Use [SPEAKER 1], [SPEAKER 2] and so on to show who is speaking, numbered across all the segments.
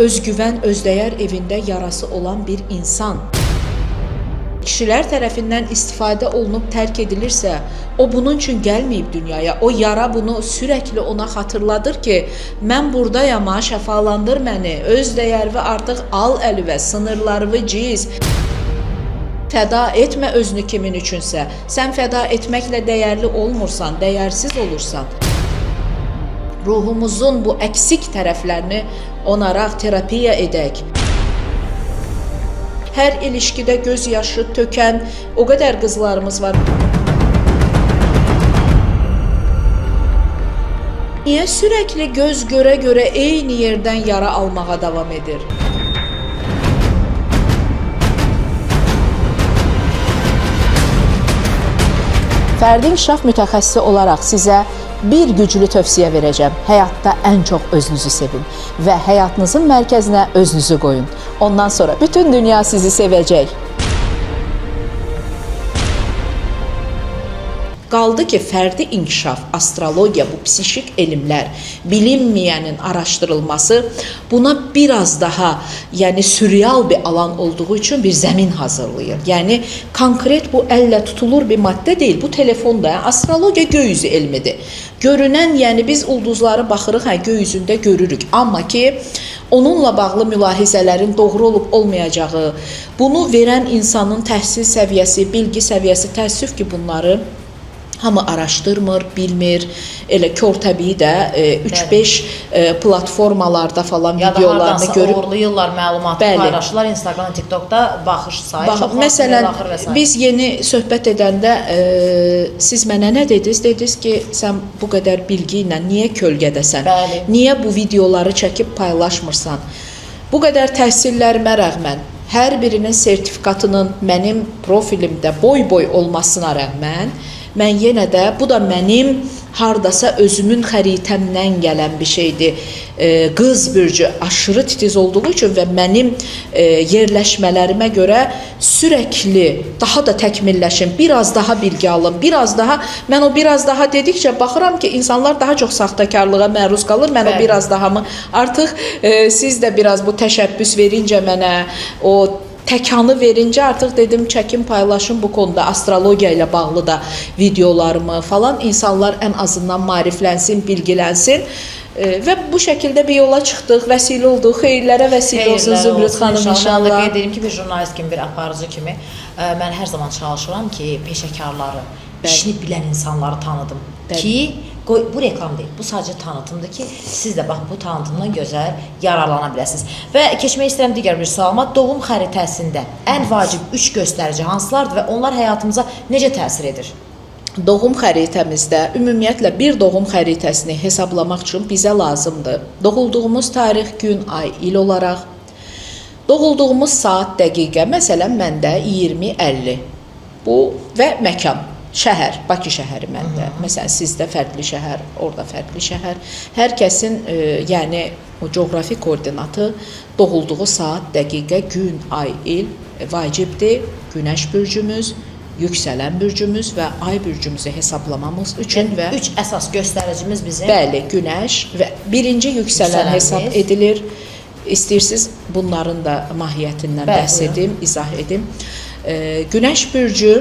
[SPEAKER 1] özgüvən, özdəyər evində yarası olan bir insan. Kişilər tərəfindən istifadə olunub tərk edilirsə, o bunun üçün gəlməyib dünyaya. O yara bunu sürəkli ona xatırladır ki, mən buradayam, şəfalandır məni, öz dəyərvi artıq al əlivə, sınırlarını ciz. Fəda etmə özünü kimin üçünsə. Sən fəda etməklə dəyərli olmursan, dəyərsiz olursan. Ruhumuzun bu əksik tərəflərini onaraq terapiya edək. Hər ilişkidə göz yaşı tökən o qədər qızlarımız var. Niyə sürəkli göz görə-görə eyni yerdən yara almağa davam edir? Fərdi inkişaf mütəxəssisi olaraq sizə bir güclü tövsiyə verəcəm. Həyatda ən çox özünüzü sevin və həyatınızın mərkəzinə özünüzü qoyun. Ondan sonra bütün dünya sizi sevəcək. Qaldı ki, fərdi inkişaf, astrologiya, bu psixik elmlər, bilinməyənin araşdırılması buna biraz daha, sürreal bir alan olduğu üçün bir zəmin hazırlayır. Konkret bu əllə tutulur bir maddə deyil, bu telefonda, astrologiya göy üzü elmidir. Görünən, biz ulduzları baxırıq, göy üzündə görürük. Amma ki, onunla bağlı mülahizələrin doğru olub olmayacağı, bunu verən insanın təhsil səviyyəsi, bilgi səviyyəsi, təəssüf ki, bunları hamı araşdırmır, bilmir. Elə kör təbii də 3-5 platformalarda falan videolarını görüb.
[SPEAKER 2] Ya da uğurlayırlar, məlumatı paylaşırlar, Instagram, TikTokda baxış sayı çox
[SPEAKER 1] məsələn, biz yeni söhbət edəndə siz mənə nə dediniz? Dediniz ki, sən bu qədər bilgi ilə niyə kölgədəsən? Niyə bu videoları çəkib paylaşmırsan? Bu qədər təhsillərimə rəğmən, hər birinin sertifikatının mənim profilimdə boy-boy olmasına rəğmən, mən yenə də, bu da mənim hardasa özümün xəritəmdən gələn bir şeydir. Qız bürcü aşırı titiz olduğu üçün və mənim yerləşmələrimə görə sürəkli daha da təkmilləşin, biraz daha bilgi alın, biraz daha, mən o biraz daha dedikcə baxıram ki, insanlar daha çox saxtakarlığa məruz qalır, mən o biraz dahamı, artıq siz də biraz bu təşəbbüs verincə mənə, o təkanı verincə artıq dedim çəkim paylaşım bu konuda, astrologiya ilə bağlı da videolarımı falan, insanlar ən azından maariflənsin, bilgilənsin və bu şəkildə bir yola çıxdıq, vəsilə olduq, xeyirlərə vəsilə olsun Zümrüd xanım inşallah.
[SPEAKER 2] Qeyd edim ki, bir jurnalist kimi, bir aparıcı kimi mən hər zaman çalışıram ki, peşəkarları, işini bilən insanları tanıdım ki, bu reklam deyil, bu sadəcə tanıtımdır ki, siz də bax bu tanıtımdan gözəl yararlana biləsiniz. Və keçmək istəyirəm digər bir sualıma, doğum xəritəsində ən vacib 3 göstərici hansılardır və onlar həyatımıza necə təsir edir?
[SPEAKER 1] Doğum xəritəmizdə, ümumiyyətlə bir doğum xəritəsini hesablamaq üçün bizə lazımdır. Doğulduğumuz tarix, gün, ay, il olaraq, doğulduğumuz saat, dəqiqə, məsələn, məndə 20:50 bu və məkan. Şəhər, Bakı şəhəri məndə. Məsələn, sizdə fərqli şəhər, orada fərqli şəhər. Hər kəsin, o coğrafi koordinatı, doğulduğu saat, dəqiqə, gün, ay, il vacibdir. Günəş bürcümüz, yüksələn bürcümüz və ay bürcümüzü hesablamamız üçün və
[SPEAKER 2] 3 əsas göstəricimiz bizim.
[SPEAKER 1] Bəli, günəş və birinci yüksələn hesab edilir. İstəyirsiniz bunların da mahiyyətindən bəhs edim, izah edim. Günəş bürcü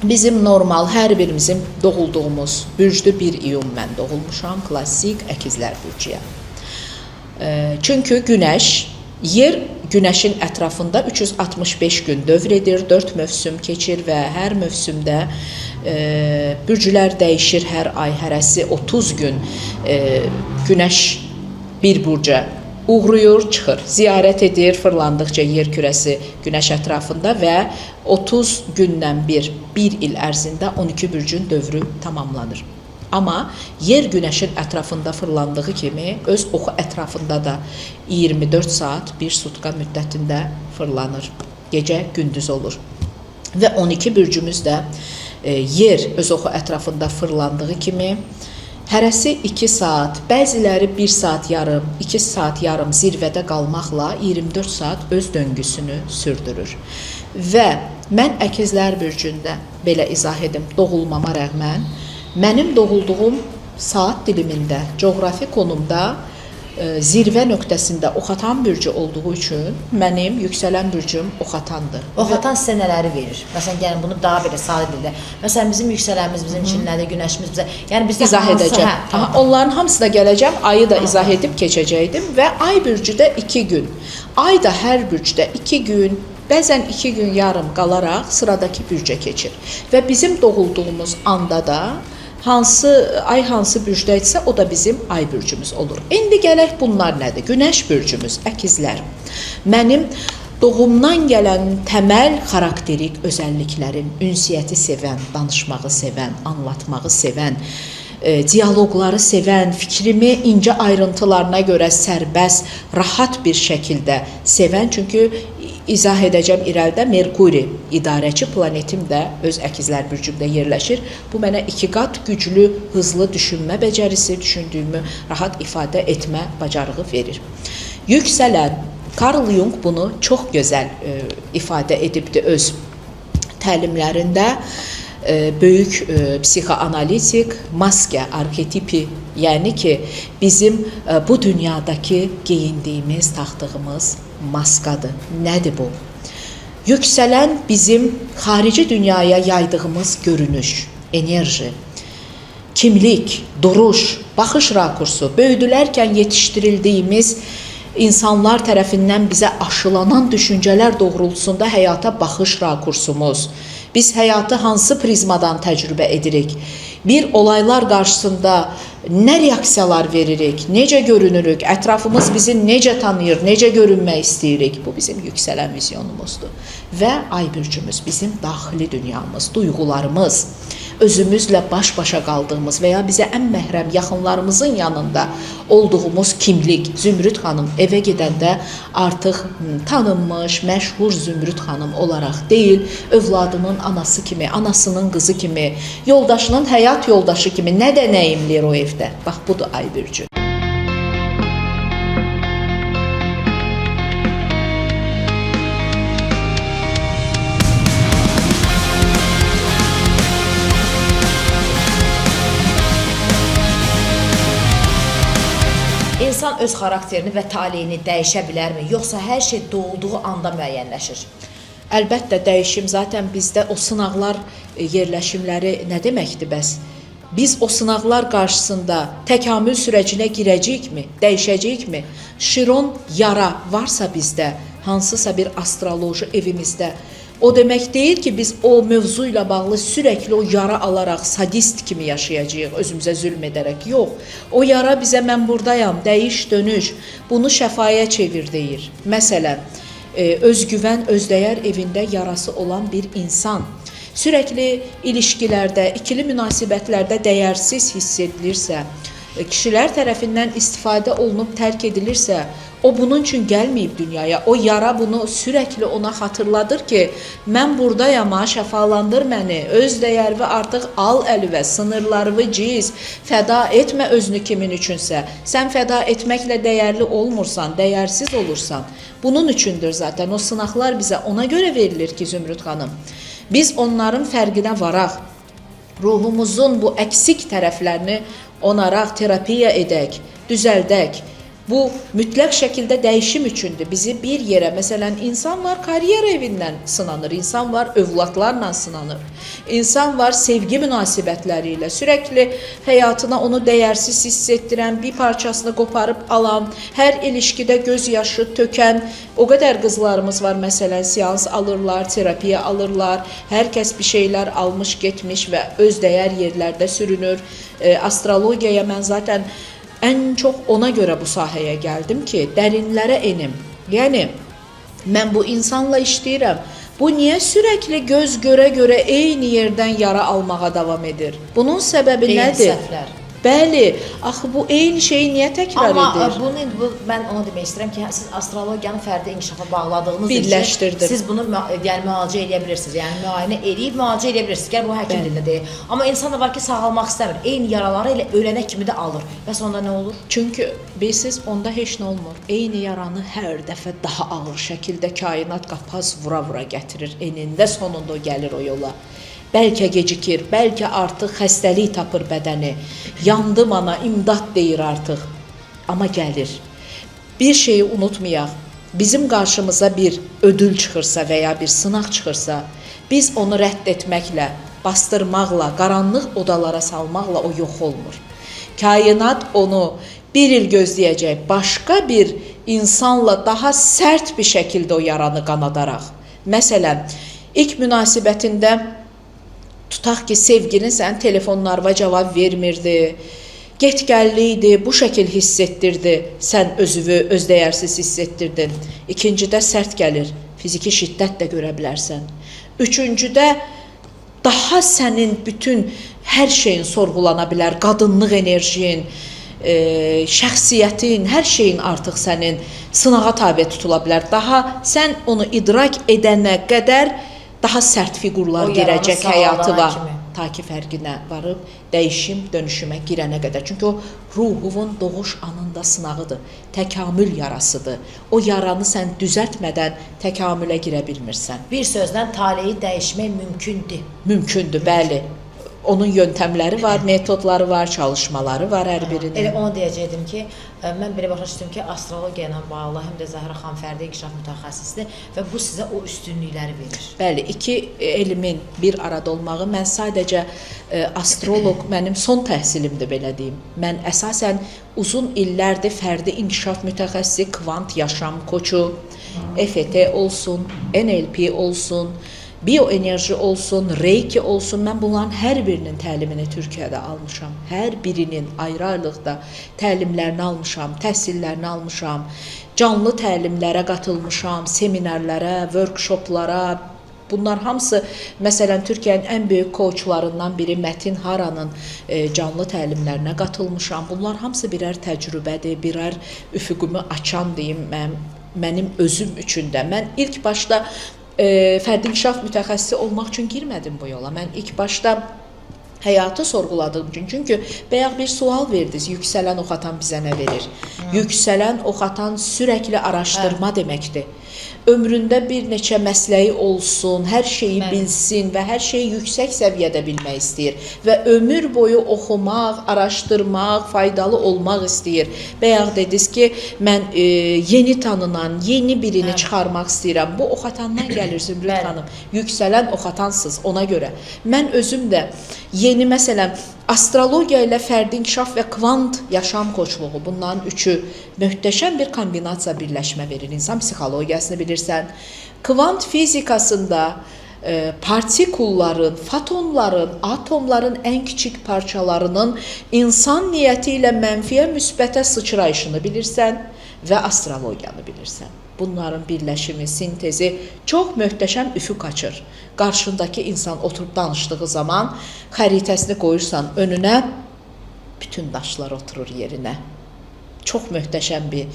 [SPEAKER 1] bizim normal, hər birimizin doğulduğumuz bürcdür. 1 iyun mən doğulmuşam, klassik əkizlər bürcüyəm. Çünki günəş, yer günəşin ətrafında 365 gün dövr edir, 4 mövsüm keçir və hər mövsümdə bürcülər dəyişir, hər ay hərəsi 30 gün günəş bir burca uğruyur, çıxır, ziyarət edir, fırlandıqca yer kürəsi günəş ətrafında və 30 gündən bir il ərzində 12 bürcün dövrü tamamlanır. Amma yer günəşin ətrafında fırlandığı kimi öz oxu ətrafında da 24 saat, 1 sutka müddətində fırlanır. Gecə gündüz olur. Və 12 bürcümüz də yer öz oxu ətrafında fırlandığı kimi hərəsi 2 saat, bəziləri 1 saat yarım, 2 saat yarım zirvədə qalmaqla 24 saat öz döngüsünü sürdürür. Və mən əkizlər bürcündə, belə izah edim, doğulmama rəğmən, mənim doğulduğum saat dilimində, coğrafi konumda zirvə nöqtəsində oxatan bürcü olduğu üçün mənim yüksələn bürcüm oxatandır.
[SPEAKER 2] Oxatan sizə nələri verir? Məsələn, gəlin bunu daha belə sadə dildə. Məsələn, bizim yüksələnimiz bizim üçün nədir, günəşimiz bizə. Yəni bizdə
[SPEAKER 1] izah edəcəm. Onların hamısına gələcəm, ayı da izah edib keçəcəkdim və ay bürcüdə 2 gün. Ay da hər bürcdə 2 gün, bəzən 2 gün yarım qalaraq sıradakı bürcə keçir. Və bizim doğulduğumuz anda da hansı bürcdə isə o da bizim ay bürcümüz olur. İndi gələk bunlar nədir? Günəş bürcümüz, əkizlər. Mənim doğumdan gələn təməl xarakterik özəlliklərim, ünsiyyəti sevən, danışmağı sevən, anlatmağı sevən, diyaloqları sevən, fikrimi incə ayrıntılarına görə sərbəst, rahat bir şəkildə sevən, çünki izah edəcəm irəlidə Merkuri, idarəçi planetim də öz əkizlər bürcümdə yerləşir. Bu mənə 2 qat güclü, hızlı düşünmə becərisi, düşündüyümü rahat ifadə etmə bacarığı verir. Yüksələn, Carl Jung bunu çox gözəl ifadə edibdi öz təlimlərində. Böyük psixoanalitik maske arketipi, yəni ki, bizim bu dünyadakı geyindiyimiz, taxdığımız maskadır. Nədir bu? Yüksələn bizim xarici dünyaya yaydığımız görünüş, enerji, kimlik, duruş, baxış rakursu, böyüdülərkən yetişdirildiyimiz insanlar tərəfindən bizə aşılanan düşüncələr doğrultusunda həyata baxış rakursumuz. Biz həyatı hansı prizmadan təcrübə edirik? Bir olaylar qarşısında nə reaksiyalar veririk, necə görünürük, ətrafımız bizi necə tanıyır, necə görünmək istəyirik? Bu bizim yüksələn vizyonumuzdur. Və ay bürcümüz bizim daxili dünyamız, duyğularımız, özümüzlə baş-başa qaldığımız və ya bizə ən məhrəm yaxınlarımızın yanında olduğumuz kimlik. Zümrüd xanım evə gedəndə artıq tanınmış, məşhur Zümrüd xanım olaraq deyil, övladının anası kimi, anasının qızı kimi, yoldaşının həyat yoldaşı kimi nə dənəyimləyir o evdə. Bax, budur ay bürcü.
[SPEAKER 2] İnsan öz xarakterini və taleyini dəyişə bilərmi? Yoxsa hər şey doğulduğu anda müəyyənləşir?
[SPEAKER 1] Əlbəttə dəyişim. Zaten bizdə o sınaqlar yerləşimləri nə deməkdir bəs? Biz o sınaqlar qarşısında təkamül sürecinə girəcəyikmi, dəyişəcəyikmi? Şiron yara varsa bizdə, hansısa bir astroloji evimizdə, o demək deyil ki, biz o mövzu ilə bağlı sürəkli o yara alaraq sadist kimi yaşayacağıq, özümüzə zülm edərək. Yox, o yara bizə mən buradayam, dəyiş, dönüş, bunu şəfaya çevir deyir. Məsələn, özgüvən, özdəyər evində yarası olan bir insan sürəkli ilişkilərdə, ikili münasibətlərdə dəyərsiz hiss edilirsə, kişilər tərəfindən istifadə olunub tərk edilirsə, o bunun üçün gəlməyib dünyaya. O yara bunu sürəkli ona xatırladır ki, mən buradayam, şəfalandır məni, öz dəyərvi artıq al əlivə, sınırlarını ciz, fəda etmə özünü kimin üçünsə. Sən fəda etməklə dəyərli olmursan, dəyərsiz olursan. Bunun üçündür zaten. O sınaqlar bizə ona görə verilir ki, Zümrüd xanım, biz onların fərqinə varaq, ruhumuzun bu əksik tərəflərini onaraq terapiya edək, düzəldək. Bu mütləq şəkildə dəyişim üçündür. Bizi bir yerə, məsələn, insan var kariyer evindən sınanır, insan var övladlarla sınanır, insan var sevgi münasibətləri ilə, sürəkli həyatına onu dəyərsiz hiss etdirən, bir parçasını qoparıb alan, hər ilişkidə göz yaşı tökən, o qədər qızlarımız var, məsələn, seans alırlar, terapiya alırlar, hər kəs bir şeylər almış, getmiş və öz dəyər yerlərdə sürünür. Astrologiyaya mən zaten ən çox ona görə bu sahəyə gəldim ki, dərinlərə enim. Yəni, mən bu insanla işləyirəm. Bu niyə sürəkli göz görə-görə eyni yerdən yara almağa davam edir? Bunun səbəbi nədir?
[SPEAKER 2] Səhvlər.
[SPEAKER 1] Bəli, axı bu eyni şeyi niyə təkrar edir?
[SPEAKER 2] Amma mən ona demək istəyirəm ki, siz astrologiyanı fərdi inkişafa bağladığınız
[SPEAKER 1] üçün
[SPEAKER 2] siz bunu yəni müalicə edə bilirsiniz. Yəni müayinə edib müalicə edə bilirsiniz. Gəl bu həkim dilində deyil. Amma insan da var ki, sağalmaq istəmir. Eyni yaraları ilə ölənə kimi də alır. Bəs onda nə olur?
[SPEAKER 1] Çünki bilirsiniz, onda heç nə olmur. Eyni yaranı hər dəfə daha ağır şəkildə kainat qapaz vura-vura gətirir. Enində sonunda gəlir o yola. Bəlkə gecikir, bəlkə artıq xəstəlik tapır bədəni. Yandım ana, imdad deyir artıq. amma gəlir. Bir şeyi unutmayaq. Bizim qarşımıza bir ödül çıxırsa və ya bir sınaq çıxırsa, biz onu rədd etməklə, bastırmaqla, qaranlıq odalara salmaqla o yox olmur. Kainat onu bir il gözləyəcək, başqa bir insanla daha sərt bir şəkildə o yaranı qanadaraq. Məsələn, ilk münasibətində tutaq ki, sevgilin sən telefonlarına cavab vermirdi, getgəlli idi, bu şəkil hiss etdirdi, sən özünü özdəyərsiz hiss etdirdin. İkincidə sərt gəlir, fiziki şiddət də görə bilərsən. Üçüncüdə daha sənin bütün hər şeyin sorğulana bilər, qadınlıq enerjin, şəxsiyyətin, hər şeyin artıq sənin sınağa tabe tutula bilər. Daha sən onu idrak edənə qədər daha sərt fiqurlar girəcək həyatıva. Ta ki fərqinə varıb, dəyişim, dönüşümə girənə qədər. Çünki o ruhuvun doğuş anında sınağıdır, təkamül yarasıdır. O yaranı sən düzəltmədən təkamülə girə bilmirsən.
[SPEAKER 2] Bir sözlə taleyi dəyişmək mümkündür.
[SPEAKER 1] Mümkündür, bəli. Onun yöntəmləri var, metodları var, çalışmaları var hər birinin.
[SPEAKER 2] Elə onu deyəcəkdim ki, mən belə başa düşdüm ki, astrologiya ilə bağlı həm də Zəhra xanım fərdi inkişaf mütəxəssisdir və bu sizə o üstünlükləri verir.
[SPEAKER 1] Bəli, iki elmin bir arada olmağı, mən sadəcə astroloq, mənim son təhsilimdir belə deyim. Mən əsasən uzun illərdir fərdi inkişaf mütəxəssisi, kvant yaşam koçu, EFT olsun, NLP olsun, bioenerji olsun, reiki olsun, mən bunların hər birinin təlimini Türkiyədə almışam. Hər birinin ayrı-ayrılıqda təlimlərini almışam, təhsillərini almışam, canlı təlimlərə qatılmışam, seminərlərə, workshoplara. Bunlar hamısı, məsələn, Türkiyənin ən böyük koçlarından biri Mətin Haranın canlı təlimlərinə qatılmışam. Bunlar hamısı birər təcrübədir, birər üfüqümü açan deyim, mənim özüm üçün də. Mən ilk başda fərdi inkişaf mütəxəssisi olmaq üçün girmədim bu yola. Mən ilk başda həyatı sorğuladığım üçün. Çünki bayaq bir sual verdiniz, yüksələn oxatan bizə nə verir? Yüksələn oxatan sürəkli araşdırma deməkdir. Ömründə bir neçə məsləyi olsun, hər şeyi bilsin və hər şeyi yüksək səviyyədə bilmək istəyir və ömür boyu oxumaq, araşdırmaq, faydalı olmaq istəyir. Bayaq dediniz ki, mən yeni tanınan, yeni birini çıxarmaq istəyirəm. Bu oxatandan gəlir Zümrüd xanım. Yüksələn oxatansız ona görə. Mən özüm də yeni, məsələn, astrologiya ilə fərdi inkişaf və kvant yaşam koçluğu, bunların üçü möhtəşəm bir kombinasiya, birləşmə verir. İnsan psixologiyasını bilirsən. Kvant fizikasında partikulların, fotonların, atomların ən kiçik parçalarının insan niyyəti ilə mənfiyə, müsbətə sıçrayışını bilirsən və astrologiyanı bilirsən. Bunların birləşimi, sintezi çox möhtəşəm üfüq açır. Qarşındakı insan oturub danışdığı zaman xəritəsini qoyursan önünə, bütün daşlar oturur yerinə. Çox möhtəşəm bir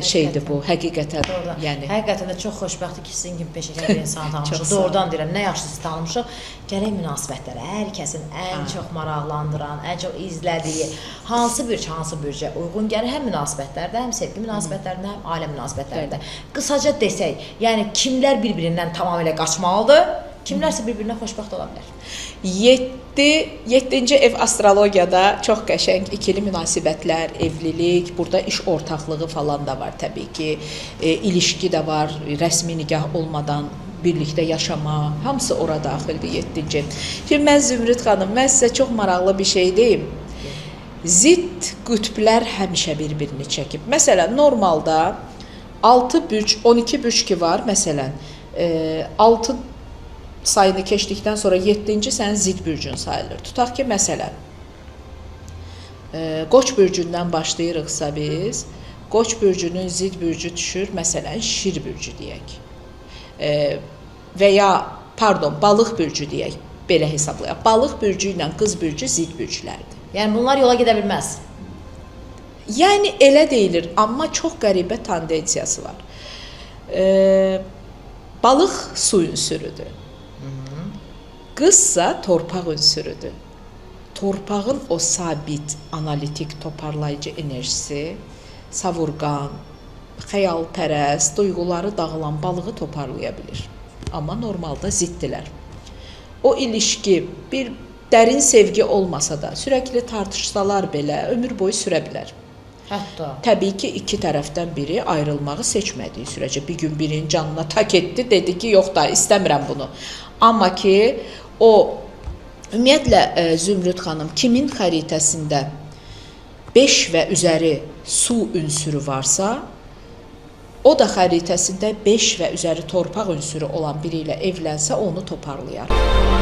[SPEAKER 1] şeydir bu, həqiqətən. Yəni
[SPEAKER 2] həqiqətən də çox xoşbəxtdir ki, sizin kimi peşəkar bir insanı tanımışıq. Doğrudan deyirəm, nə yaxşı sizi tanımışıq. Gərək münasibətlərə hər kəsin ən çox maraqlandıran, ən çox izlədiyi, hansı bürcə uyğun gəlir həm münasibətlərdə, həm sevgi münasibətlərində, həm ailə münasibətlərində. Qısaca desək, yəni kimlər bir-birindən tamamilə qaçmalıdır, kimlərsə bir-birinə xoşbəxt ola bilər. 7-ci ev astrologiyada çox qəşəng ikili münasibətlər, evlilik, burada iş ortaqlığı falan da var təbii ki, ilişki də var, rəsmi nikah olmadan birlikdə yaşama, hamısı ora daxildir 7-ci. Şimdi mən Zümrüd xanım, mən sizə çox maraqlı bir şey deyim. Zidd qütblər həmişə bir-birini çəkib. Məsələn, normalda 6 bürc, 12 bürc ki var, məsələn, 6 sayını keçdikdən sonra 7-ci sənin zidd bürcün sayılır. Tutaq ki, məsələn, Qoç bürcündən başlayırıqsa biz, Qoç bürcünün zidd bürcü düşür, məsələn, Şir bürcü deyək. Və ya, pardon, Balıq bürcü deyək, belə hesablayaq. Balıq bürcü ilə Qız bürcü zidd bürclərdir. Yəni, bunlar yola gedə bilməz.
[SPEAKER 1] Yəni, elə deyilir, amma çox qəribə tendensiyası var. Balıq su ünsürüdür. Qızsa torpaq ünsürüdür. Torpağın o sabit, analitik, toparlayıcı enerjisi, savurğan, xəyalpərəst, duyğuları dağılan balığı toparlaya bilir. Amma normalda ziddilər. O ilişki bir dərin sevgi olmasa da, sürəkli tartışsalar belə ömür boyu sürə bilər.
[SPEAKER 2] Hətta
[SPEAKER 1] Təbii ki, iki tərəfdən biri ayrılmağı seçmədiyi sürəcə bir gün birinin canına tak etdi, dedi ki, yox da istəmirəm bunu. Amma ki, o ümumiyyətlə Zümrüd xanım kimin xəritəsində 5 və üzəri su ünsürü varsa, o da xəritəsində 5 və üzəri torpaq ünsürü olan biri ilə evlənsə onu toparlayar.